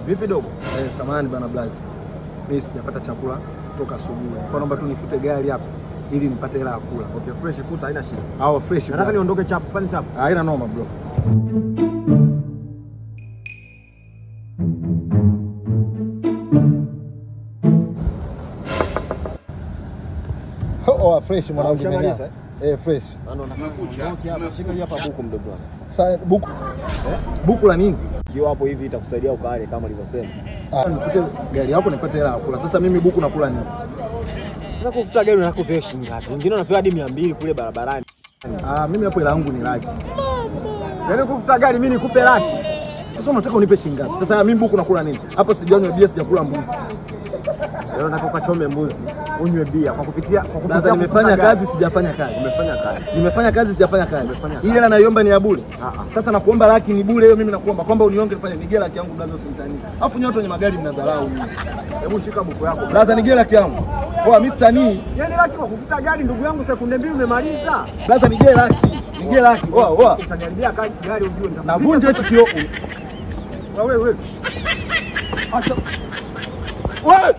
Vipi dogo? Samahani bana blaza. Mimi sijapata chakula kutoka asubuhi. Kwa naomba tu nifute gari hapa ili nipate hela ya kula. Okay, fresh futa haina shida. Hao fresh. Nataka niondoke chapu, fanya chapu. Haina noma bro. Oh, fresh mwanangu. Fresh. Ndio nakuja hapa. Shika hapa buku mdogo wangu. Sasa buku. Buku la nini? Kio hapo hivi itakusaidia ukale kama ulivyosema. Nifute gari hapo nipate hela ya kula. Sasa mimi buku nakula nini? Sasa kufuta gari unakupa shilingi ngapi? Wengine wanapewa hadi 200 kule barabarani. Mimi hapo hela yangu ni laki. Yaani kufuta gari mimi nikupe laki. Sasa unataka unipe shilingi ngapi? Sasa mimi buku nakula nini? Hapo sijanywa bia, sijakula mbuzi. Leo nataka ukachome mbuzi, unywe bia kwa kupitia sasa nimefanya kazi sijafanya kazi. Umefanya kazi. Nimefanya kazi sijafanya kazi. Hii hela naiomba ni ya bure. Sasa nakuomba laki ni bure hiyo, mimi nakuomba kwamba unionge nifanye nigea laki yangu blaza, usimtanie. Alafu nyote wenye magari mnadharau. Hebu shika buku yako. Blaza nigea laki yangu. Poa Mr. Ni. Yaani laki kwa kufuta gari ndugu yangu sekunde 2 umemaliza. Blaza nigea laki. Nigea laki. Oa. Utaniambia gari ujue nitakupa. Navunja hicho kioo. Wewe. Acha. Wewe.